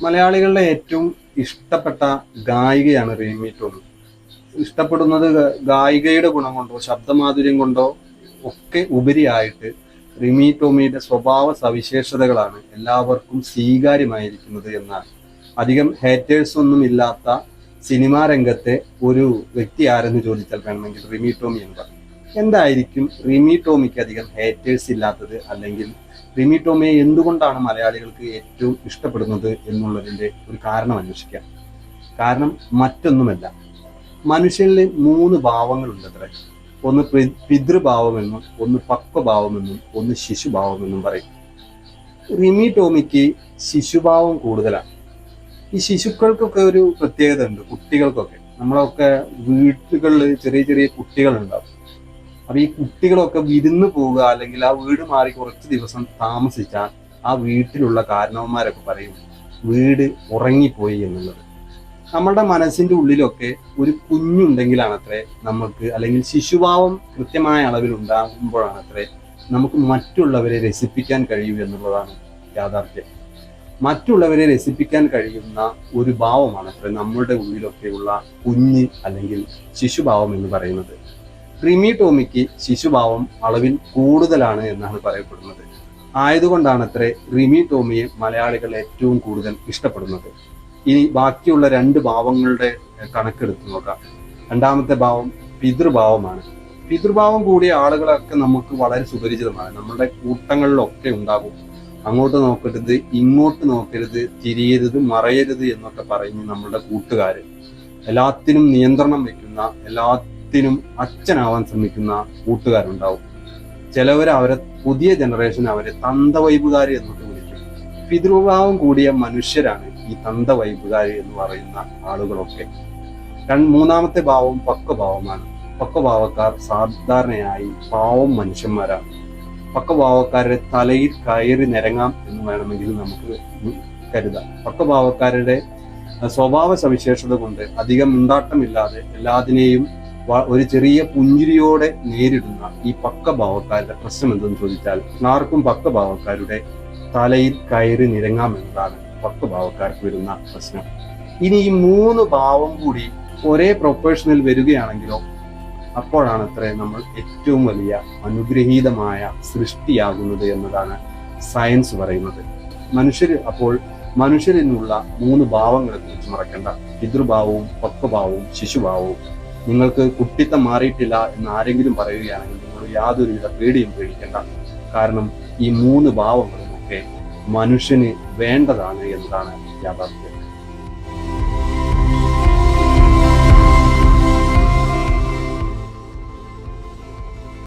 മലയാളികളുടെ ഏറ്റവും ഇഷ്ടപ്പെട്ട ഗായികയാണ് റീമി ടോമി. ഇഷ്ടപ്പെടുന്നത് ഗായികയുടെ ഗുണം കൊണ്ടോ ശബ്ദമാധുര്യം കൊണ്ടോ ഒക്കെ ഉപരിയായിട്ട് റിമി ടോമിയുടെ സ്വഭാവ സവിശേഷതകളാണ് എല്ലാവർക്കും സ്വീകാര്യമായിരിക്കുന്നത് എന്നാണ്. അധികം ഹേറ്റേഴ്സ് ഒന്നും ഇല്ലാത്ത സിനിമാ രംഗത്തെ ഒരു വ്യക്തി ആരെന്ന് ചോദിച്ചാൽ വേണമെങ്കിൽ റിമി ടോമി എന്ന് പറയും. എന്തായിരിക്കും റിമി ടോമിക്ക് അധികം ഹേറ്റേഴ്സ് ഇല്ലാത്തത്, അല്ലെങ്കിൽ റിമി ടോമിയെ എന്തുകൊണ്ടാണ് മലയാളികൾക്ക് ഏറ്റവും ഇഷ്ടപ്പെടുന്നത് എന്നുള്ളതിന്റെ ഒരു കാരണം അന്വേഷിക്കാം. കാരണം മറ്റൊന്നുമല്ല, മനുഷ്യനിൽ 3 ഭാവങ്ങളുണ്ട് അത്ര. ഒന്ന് പിതൃഭാവമെന്നും, ഒന്ന് പക്വഭാവമെന്നും, ഒന്ന് ശിശുഭാവമെന്നും പറയും. റിമി ടോമിക്ക് ശിശുഭാവം കൂടുതലാണ്. ഈ ശിശുക്കൾക്കൊക്കെ ഒരു പ്രത്യേകത ഉണ്ട്. കുട്ടികൾക്കൊക്കെ, നമ്മളൊക്കെ വീടുകളിൽ ചെറിയ ചെറിയ കുട്ടികളുണ്ടാവും. അപ്പൊ ഈ കുട്ടികളൊക്കെ വിരുന്ന് പോവുക, അല്ലെങ്കിൽ ആ വീട് മാറി കുറച്ച് ദിവസം താമസിച്ചാൽ ആ വീട്ടിലുള്ള കാരണവന്മാരൊക്കെ പറയും വീട് ഉറങ്ങിപ്പോയി എന്നുള്ളത്. നമ്മളുടെ മനസ്സിന്റെ ഉള്ളിലൊക്കെ ഒരു കുഞ്ഞുണ്ടെങ്കിലാണത്രേ നമുക്ക്, അല്ലെങ്കിൽ ശിശുഭാവം കൃത്യമായ അളവിൽ ഉണ്ടാകുമ്പോഴാണത്രേ നമുക്ക് മറ്റുള്ളവരെ രസിപ്പിക്കാൻ കഴിയൂ എന്നുള്ളതാണ് യാഥാർത്ഥ്യം. മറ്റുള്ളവരെ രസിപ്പിക്കാൻ കഴിയുന്ന ഒരു ഭാവമാണത്രേ നമ്മളുടെ ഉള്ളിലൊക്കെയുള്ള കുഞ്ഞ് അല്ലെങ്കിൽ ശിശുഭാവം എന്ന് പറയുന്നത്. റിമി ടോമിക്ക് ശിശുഭാവം അളവിൽ കൂടുതലാണ് എന്നാണ് പറയപ്പെടുന്നത്. ആയതുകൊണ്ടാണത്രേ റിമി ടോമിയെ മലയാളികൾ ഏറ്റവും കൂടുതൽ ഇഷ്ടപ്പെടുന്നത്. ഇനി ബാക്കിയുള്ള 2 ഭാവങ്ങളുടെ കണക്കെടുത്ത് നോക്കാം. രണ്ടാമത്തെ ഭാവം പിതൃഭാവമാണ്. പിതൃഭാവം കൂടിയ ആളുകളൊക്കെ നമുക്ക് വളരെ സുപരിചിതമാണ്. നമ്മുടെ കൂട്ടങ്ങളിലൊക്കെ ഉണ്ടാകും. അങ്ങോട്ട് നോക്കരുത്, ഇങ്ങോട്ട് നോക്കരുത്, തിരിയരുത്, മറയരുത് എന്നൊക്കെ പറഞ്ഞ് നമ്മളുടെ കൂട്ടുകാര്, എല്ലാത്തിനും നിയന്ത്രണം വെക്കുന്ന, എല്ലാത്തിനും അച്ഛനാവാൻ ശ്രമിക്കുന്ന കൂട്ടുകാരുണ്ടാവും. ചിലവർ അവരെ, പുതിയ ജനറേഷൻ അവരെ തന്തവൈബുകാര് എന്നൊക്കെ വിളിക്കും. പിതൃഭാവം കൂടിയ മനുഷ്യരാണ് ഈ തന്തവൈബുകാര് എന്ന് പറയുന്ന ആളുകളൊക്കെ. മൂന്നാമത്തെ ഭാവം പക്വഭാവമാണ്. പക്വഭാവക്കാർ സാധാരണയായി പാവം മനുഷ്യന്മാരാണ്. പക്വഭാവക്കാരുടെ തലയിൽ കയറി നിരങ്ങാം എന്ന് വേണമെങ്കിൽ നമുക്ക് കരുതാം. പക്വഭാവക്കാരുടെ സ്വഭാവ സവിശേഷത കൊണ്ട് അധികം മുണ്ടാട്ടമില്ലാതെ എല്ലാത്തിനെയും ഒരു ചെറിയ പുഞ്ചിരിയോടെ നേരിടുന്ന ഈ പക്വഭാവക്കാരുടെ പ്രശ്നം എന്തെന്ന് ചോദിച്ചാൽ, ആർക്കും പക്വഭാവക്കാരുടെ തലയിൽ കയറി നിരങ്ങാം എന്നതാണ് പക്വഭാവക്കാർക്ക് വരുന്ന പ്രശ്നം. ഇനി ഈ 3 ഭാവം കൂടി ഒരേ പ്രൊഫഷനിൽ വരികയാണെങ്കിലോ അപ്പോഴാണ് അത്രേ നമ്മൾ ഏറ്റവും വലിയ അനുഗ്രഹീതമായ സൃഷ്ടിയാകുന്നത് എന്നതാണ് സയൻസ് പറയുന്നത്. മനുഷ്യരിനുള്ള 3 ഭാവങ്ങളെ കുറിച്ച് മറക്കണ്ട. പിതൃഭാവവും പക്വഭാവവും ശിശുഭാവവും. നിങ്ങൾക്ക് കുട്ടിത്തം മാറിയിട്ടില്ല എന്ന് ആരെങ്കിലും പറയുകയാണെങ്കിൽ നിങ്ങൾ യാതൊരുവിധ പേടിയും പേടിക്കേണ്ട. കാരണം ഈ 3 ഭാവങ്ങളും ഒക്കെ മനുഷ്യന് വേണ്ടതാണ് എന്നതാണ് യാഥാർത്ഥ്യം.